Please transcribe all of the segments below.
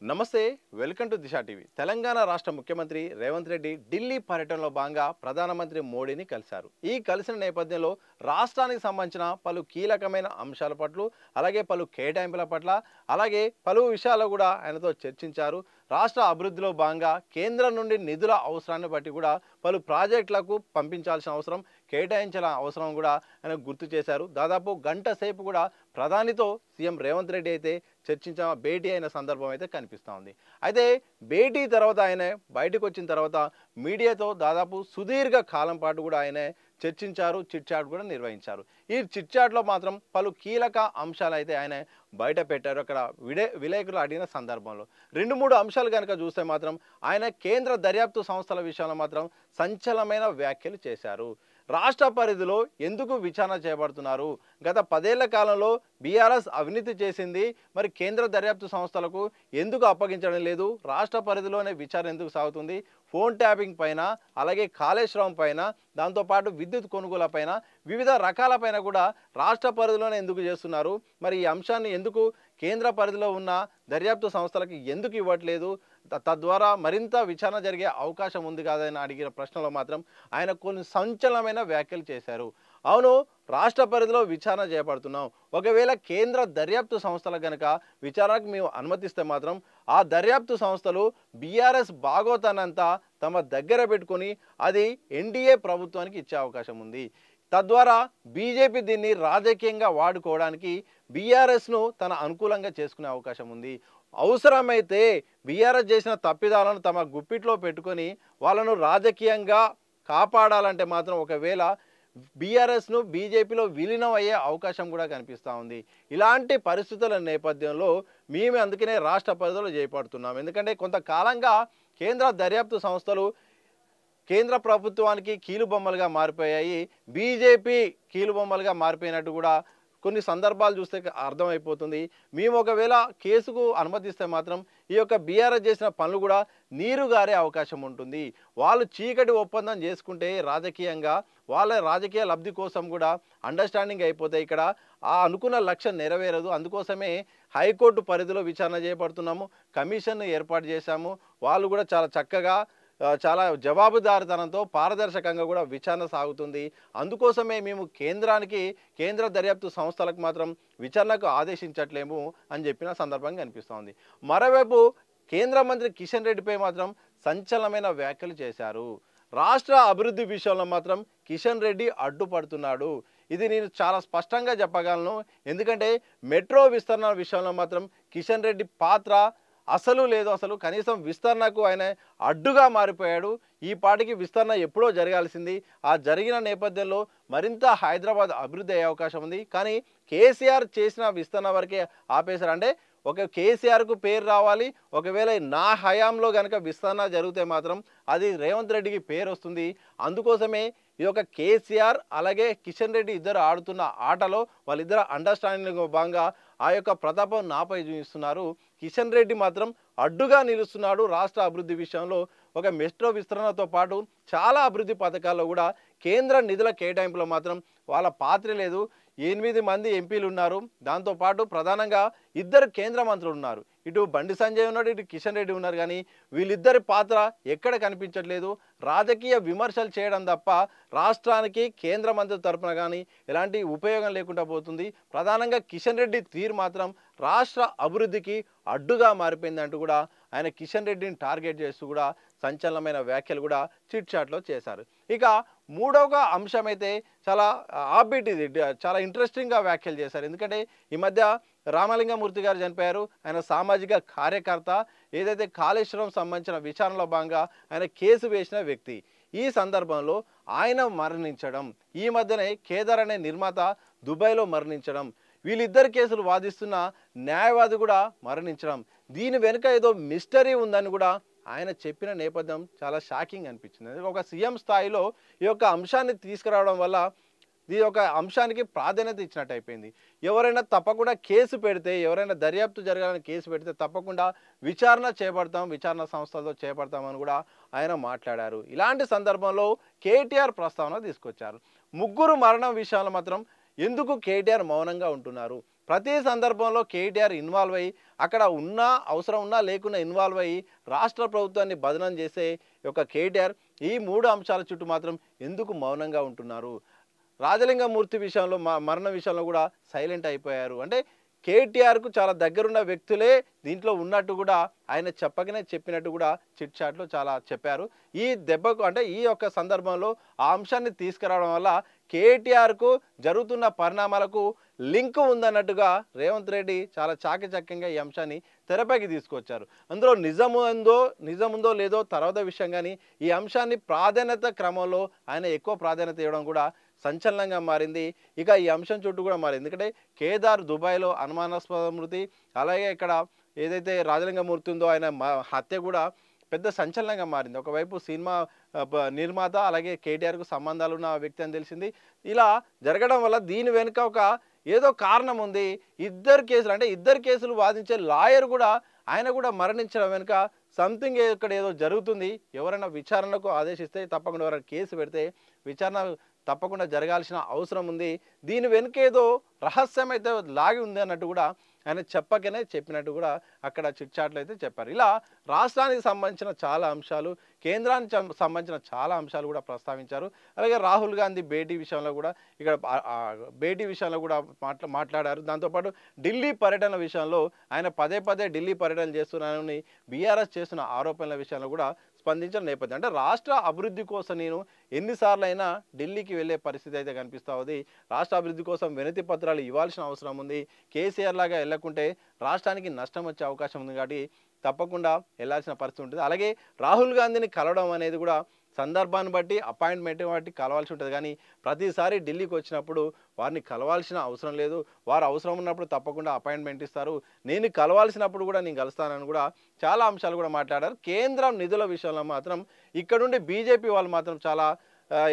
నమస్తే welcome to Disha TV Telangana రాష్ట్ర ముఖ్యమంత్రి రేవంత్ రెడ్డి ఢిల్లీ పర్యటనలో భాగంగా ప్రధానమంత్రి మోడీని కలిశారు. ఈ కలిసిన నేపథ్యంలో రాష్ట్రానికి సంబంధించిన పలు కీలకమైన అంశాల పట్ల అలాగే పలు కేటాయింపుల పట్ల అలాగే పలు విషయాలు కూడా ఆయనతో చర్చించారు. రాష్ట్ర అభివృద్ధిలో భాగంగా కేంద్రం నుండి నిధుల అవసరాన్ని బట్టి కూడా పలు ప్రాజెక్టులకు పంపించాల్సిన అవసరం కేటాయించాల్సిన అవసరం కూడా ఆయన గుర్తు చేశారు. దాదాపు గంట సేపు కూడా ప్రధానితో సీఎం రేవంత్ రెడ్డి అయితే చర్చించిన భేటీ అయిన సందర్భం అయితే కనిపిస్తూ ఉంది. అయితే భేటీ తర్వాత ఆయన బయటకు వచ్చిన తర్వాత మీడియాతో దాదాపు సుదీర్ఘ కాలం పాటు కూడా ఆయన చర్చించారు, చిట్ చాట్ కూడా నిర్వహించారు. ఈ చిట్ చాట్లో మాత్రం పలు కీలక అంశాలు అయితే ఆయన బయట పెట్టారు. అక్కడ విలేకరులు అడిగిన సందర్భంలో 2-3 అంశాలు కనుక చూస్తే మాత్రం ఆయన కేంద్ర దర్యాప్తు సంస్థల విషయంలో మాత్రం సంచలనమైన వ్యాఖ్యలు చేశారు. రాష్ట్ర పరిధిలో ఎందుకు విచారణ చేపడుతున్నారు? గత 10 ఏళ్ల కాలంలో బీఆర్ఎస్ అవినీతి చేసింది, మరి కేంద్ర దర్యాప్తు సంస్థలకు ఎందుకు అప్పగించడం లేదు? రాష్ట్ర పరిధిలోనే విచారణ ఎందుకు సాగుతుంది? ఫోన్ ట్యాపింగ్ పైన అలాగే కాళేశ్వరం పైన దాంతోపాటు విద్యుత్ కొనుగోల పైన వివిధ రకాలపైన కూడా రాష్ట్ర పరిధిలోనే ఎందుకు చేస్తున్నారు? మరి ఈ అంశాన్ని ఎందుకు కేంద్ర పరిధిలో ఉన్న దర్యాప్తు సంస్థలకు ఎందుకు ఇవ్వట్లేదు? తద్వారా మరింత విచారణ జరిగే అవకాశం ఉంది కాదని అడిగిన ప్రశ్నలో మాత్రం ఆయన కొన్ని సంచలనమైన వ్యాఖ్యలు చేశారు. అవును, రాష్ట్ర పరిధిలో విచారణ చేపడుతున్నాం, ఒకవేళ కేంద్ర దర్యాప్తు సంస్థలకు కనుక విచారణకు మేము అనుమతిస్తే మాత్రం ఆ దర్యాప్తు సంస్థలు బీఆర్ఎస్ బాగోతానంతా తమ దగ్గర పెట్టుకొని అది ఎన్డీఏ ప్రభుత్వానికి ఇచ్చే అవకాశం ఉంది. తద్వారా బీజేపీ దీన్ని రాజకీయంగా వాడుకోవడానికి బీఆర్ఎస్ను తన అనుకూలంగా చేసుకునే అవకాశం ఉంది. అవసరమైతే బీఆర్ఎస్ చేసిన తప్పిదాలను తమ గుప్పిట్లో పెట్టుకొని వాళ్ళను రాజకీయంగా కాపాడాలంటే మాత్రం ఒకవేళ బీఆర్ఎస్ను బీజేపీలో విలీనం అయ్యే అవకాశం కూడా కనిపిస్తూ ఉంది. ఇలాంటి పరిస్థితుల నేపథ్యంలో మేము అందుకనే రాష్ట్ర పరిధిలో చేపడుతున్నాం. ఎందుకంటే కొంతకాలంగా కేంద్ర దర్యాప్తు సంస్థలు కేంద్ర ప్రభుత్వానికి కీలుబొమ్మలుగా మారిపోయాయి, బీజేపీ కీలుబొమ్మలుగా మారిపోయినట్టు కూడా కొన్ని సందర్భాలు చూస్తే అర్థమైపోతుంది. మేము ఒకవేళ కేసుకు అనుమతిస్తే మాత్రం ఈ యొక్క బీఆర్ఎస్ చేసిన పనులు కూడా నీరుగారే అవకాశం ఉంటుంది. వాళ్ళు చీకటి ఒప్పందం చేసుకుంటే రాజకీయంగా వాళ్ళ రాజకీయ లబ్ధి కోసం కూడా అండర్స్టాండింగ్ అయిపోతాయి. ఇక్కడ ఆ అనుకున్న లక్ష్యం నెరవేరదు. అందుకోసమే హైకోర్టు పరిధిలో విచారణ చేపడుతున్నాము, కమిషన్ను ఏర్పాటు చేశాము. వాళ్ళు కూడా చాలా చక్కగా చాలా జవాబుదారితనంతో పారదర్శకంగా కూడా విచారణ సాగుతుంది. అందుకోసమే మేము కేంద్ర దర్యాప్తు సంస్థలకు మాత్రం విచారణకు ఆదేశించట్లేము అని చెప్పిన సందర్భంగా కనిపిస్తోంది. మరోవైపు కేంద్ర మంత్రి కిషన్ రెడ్డిపై మాత్రం సంచలనమైన వ్యాఖ్యలు చేశారు. రాష్ట్ర అభివృద్ధి విషయంలో మాత్రం కిషన్ రెడ్డి అడ్డుపడుతున్నాడు. ఇది నేను చాలా స్పష్టంగా చెప్పగలను. ఎందుకంటే మెట్రో విస్తరణ విషయంలో మాత్రం కిషన్ రెడ్డి పాత్ర అసలు లేదు. అసలు కనీసం విస్తరణకు ఆయన అడ్డుగా మారిపోయాడు. ఈ పాటికి విస్తరణ ఎప్పుడో జరగాల్సింది. ఆ జరిగిన నేపథ్యంలో మరింత హైదరాబాద్ అభివృద్ధి అయ్యే అవకాశం ఉంది. కానీ కేసీఆర్ చేసిన విస్తరణ వరకే ఆపేశారు. అంటే ఒక కేసీఆర్కు పేరు రావాలి, ఒకవేళ నా హయాంలో కనుక విస్తరణ జరిగితే మాత్రం అది రేవంత్ రెడ్డికి పేరు వస్తుంది. అందుకోసమే ఈ యొక్క కేసీఆర్ అలాగే కిషన్ రెడ్డి ఇద్దరు ఆడుతున్న ఆటలో వాళ్ళిద్దరు అండర్స్టాండింగ్ భాగంగా ఆ యొక్క ప్రతాపం నాపై చూపిస్తున్నారు. కిషన్ రెడ్డి మాత్రం అడ్డుగా నిలుస్తున్నాడు. రాష్ట్ర అభివృద్ధి విషయంలో ఒక మెట్రో విస్తరణతో పాటు చాలా అభివృద్ధి పథకాల్లో కూడా కేంద్ర నిధుల కేటాయింపులో మాత్రం వాళ్ళ పాత్ర లేదు. 8 మంది ఎంపీలు ఉన్నారు, దాంతోపాటు ప్రధానంగా 2 కేంద్ర మంత్రులు ఉన్నారు. ఇటు బండి సంజయ్ ఉన్నాడు, ఇటు కిషన్ రెడ్డి ఉన్నారు. కానీ వీళ్ళిద్దరి పాత్ర ఎక్కడ కనిపించట్లేదు. రాజకీయ విమర్శలు చేయడం తప్ప రాష్ట్రానికి కేంద్ర మంత్రి తరపున కానీ ఎలాంటి ఉపయోగం లేకుండా పోతుంది. ప్రధానంగా కిషన్ రెడ్డి తీరు మాత్రం రాష్ట్ర అభివృద్ధికి అడ్డుగా మారిపోయిందంటూ కూడా ఆయన కిషన్ రెడ్డిని టార్గెట్ చేస్తూ కూడా సంచలనమైన వ్యాఖ్యలు కూడా చిట్ చాట్లో చేశారు. ఇక మూడవ అంశం అయితే చాలా ఆఫ్బీట్, ఇది చాలా ఇంట్రెస్టింగ్గా వ్యాఖ్యలు చేశారు. ఎందుకంటే ఈ మధ్య రామలింగమూర్తి గారు చనిపోయారు. ఆయన సామాజిక కార్యకర్త. ఏదైతే కాళేశ్వరం సంబంధించిన విచారణలో భాగంగా ఆయన కేసు వేసిన వ్యక్తి. ఈ సందర్భంలో ఆయన మరణించడం, ఈ మధ్యనే కేదార్ అనే నిర్మాత దుబాయ్లో మరణించడం, వీళ్ళిద్దరు కేసులు వాదిస్తున్న న్యాయవాది కూడా మరణించడం, దీని వెనుక ఏదో మిస్టరీ ఉందని కూడా ఆయన చెప్పిన నేపథ్యం చాలా షాకింగ్ అనిపించింది. ఒక సీఎం స్థాయిలో ఈ యొక్క అంశాన్ని తీసుకురావడం వల్ల ఈ యొక్క అంశానికి ప్రాధాన్యత ఇచ్చినట్టు అయిపోయింది. ఎవరైనా తప్పకుండా కేసు పెడితే, ఎవరైనా దర్యాప్తు జరగాలని కేసు పెడితే తప్పకుండా విచారణ చేపడతాం, విచారణ సంస్థలతో చేపడతామని కూడా ఆయన మాట్లాడారు. ఇలాంటి సందర్భంలో కేటీఆర్ ప్రస్తావన తీసుకొచ్చారు. 3 మరణం విషయాలు మాత్రం ఎందుకు కేటీఆర్ మౌనంగా ఉంటున్నారు? ప్రతి సందర్భంలో కేటీఆర్ ఇన్వాల్వ్ అయ్యి అక్కడ ఉన్నా అవసరం ఉన్నా లేకున్నా ఇన్వాల్వ్ అయ్యి రాష్ట్ర ప్రభుత్వాన్ని బదనం చేసే ఒక కేటీఆర్ ఈ 3 అంశాల చుట్టూ మాత్రం ఎందుకు మౌనంగా ఉంటున్నారు? రాజలింగమూర్తి విషయంలో మరణ విషయంలో కూడా సైలెంట్ అయిపోయారు. అంటే కేటీఆర్కు చాలా దగ్గరున్న వ్యక్తులే దీంట్లో ఉన్నట్టు కూడా ఆయన చెప్పినట్టు కూడా చిట్ చాట్లో చాలా చెప్పారు. ఈ దెబ్బకు అంటే ఈ యొక్క సందర్భంలో ఆ అంశాన్ని తీసుకురావడం వల్ల కేటీఆర్కు జరుగుతున్న పరిణామాలకు లింక్ ఉందన్నట్టుగా రేవంత్ రెడ్డి చాలా చాకచక్యంగా ఈ అంశాన్ని తెరపైకి తీసుకొచ్చారు. అందులో నిజముందో లేదో తర్వాత విషయం, కానీ ఈ అంశాన్ని ప్రాధాన్యత క్రమంలో ఆయన ఎక్కువ ప్రాధాన్యత ఇవ్వడం కూడా సంచలనంగా మారింది. ఇక ఈ అంశం చుట్టూ కూడా మారింది. ఎందుకంటే కేదార్ దుబాయ్లో అనుమానాస్పద మృతి, అలాగే ఇక్కడ ఏదైతే రాజలింగమూర్తి ఉందో ఆయన హత్య కూడా పెద్ద సంచలనంగా మారింది. ఒకవైపు సినిమా నిర్మాత, అలాగే కేటీఆర్కు సంబంధాలు ఉన్న వ్యక్తి అని తెలిసింది. ఇలా జరగడం వల్ల దీని వెనుక ఒక ఏదో కారణం ఉంది. ఇద్దరు కేసులు వాదించే లాయర్ కూడా ఆయన కూడా మరణించడం వెనుక సంథింగ్ ఇక్కడ ఏదో జరుగుతుంది. ఎవరైనా విచారణకు ఆదేశిస్తే తప్పకుండా, ఎవరైనా కేసు పెడితే విచారణ తప్పకుండా జరగాల్సిన అవసరం ఉంది. దీని వెనుక ఏదో రహస్యం అయితే లాగి ఉంది అన్నట్టు కూడా ఆయన చెప్పినట్టు కూడా అక్కడ చిట్చాట్లు అయితే చెప్పారు. ఇలా రాష్ట్రానికి సంబంధించిన చాలా అంశాలు, కేంద్రానికి సంబంధించిన చాలా అంశాలు కూడా ప్రస్తావించారు. అలాగే రాహుల్ గాంధీ భేటీ విషయంలో కూడా మాట్లాడారు. దాంతోపాటు ఢిల్లీ పర్యటన విషయంలో ఆయన పదే ఢిల్లీ పర్యటన చేస్తున్నానని బీఆర్ఎస్ చేస్తున్న ఆరోపణల విషయంలో కూడా స్పందించిన నేపథ్యం. అంటే రాష్ట్ర అభివృద్ధి కోసం నేను ఎన్నిసార్లు అయినా ఢిల్లీకి వెళ్ళే పరిస్థితి అయితే కనిపిస్తూ ఉంది. రాష్ట్ర అభివృద్ధి కోసం వినతి పత్రాలు ఇవ్వాల్సిన అవసరం ఉంది. కేసీఆర్ లాగా వెళ్ళకుంటే రాష్ట్రానికి నష్టం వచ్చే అవకాశం ఉంది. కాబట్టి తప్పకుండా వెళ్ళాల్సిన పరిస్థితి ఉంటుంది. అలాగే రాహుల్ గాంధీని కలవడం అనేది కూడా సందర్భాన్ని బట్టి, అపాయింట్మెంట్ బట్టి కలవాల్సి ఉంటుంది. కానీ ప్రతిసారి ఢిల్లీకి వచ్చినప్పుడు వారిని కలవాల్సిన అవసరం లేదు. వారు అవసరం ఉన్నప్పుడు తప్పకుండా అపాయింట్మెంట్ ఇస్తారు. నేను కలవాల్సినప్పుడు కూడా నేను కలుస్తానని కూడా చాలా అంశాలు కూడా మాట్లాడారు. కేంద్రం నిధుల విషయంలో మాత్రం ఇక్కడుండి బీజేపీ వాళ్ళు మాత్రం చాలా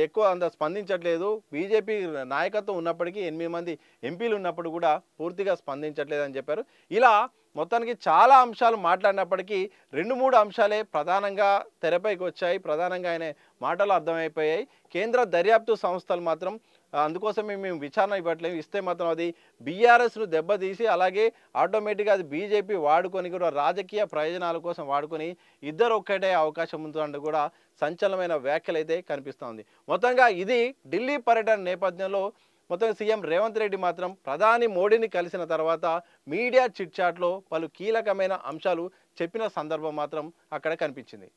ఎక్కువ అంత స్పందించట్లేదు. బీజేపీ నాయకత్వం ఉన్నప్పటికీ 8 మంది ఎంపీలు ఉన్నప్పుడు కూడా పూర్తిగా స్పందించట్లేదు అని చెప్పారు. ఇలా మొత్తానికి చాలా అంశాలు మాట్లాడినప్పటికీ 2-3 అంశాలే ప్రధానంగా తెరపైకి వచ్చాయి. ప్రధానంగా ఆయన మాటలు అర్థమైపోయాయి. కేంద్ర దర్యాప్తు సంస్థలు మాత్రం అందుకోసమే మేము విచారణ ఇవ్వట్లేము, ఇస్తే మాత్రం అది బీఆర్ఎస్ను దెబ్బతీసి అలాగే ఆటోమేటిక్గా అది బీజేపీ వాడుకొని కూడా రాజకీయ ప్రయోజనాల కోసం వాడుకొని ఇద్దరు ఒక్కటే అవకాశం ఉందంటూ కూడా సంచలనమైన వ్యాఖ్యలు అయితే కనిపిస్తోంది. మొత్తంగా ఇది ఢిల్లీ పర్యటన నేపథ్యంలో మొత్తం సీఎం రేవంత్ రెడ్డి మాత్రం ప్రధాని మోడీని కలిసిన తర్వాత మీడియా చిట్ చాట్లో పలు కీలకమైన అంశాలు చెప్పిన సందర్భం మాత్రం అక్కడ కనిపించింది.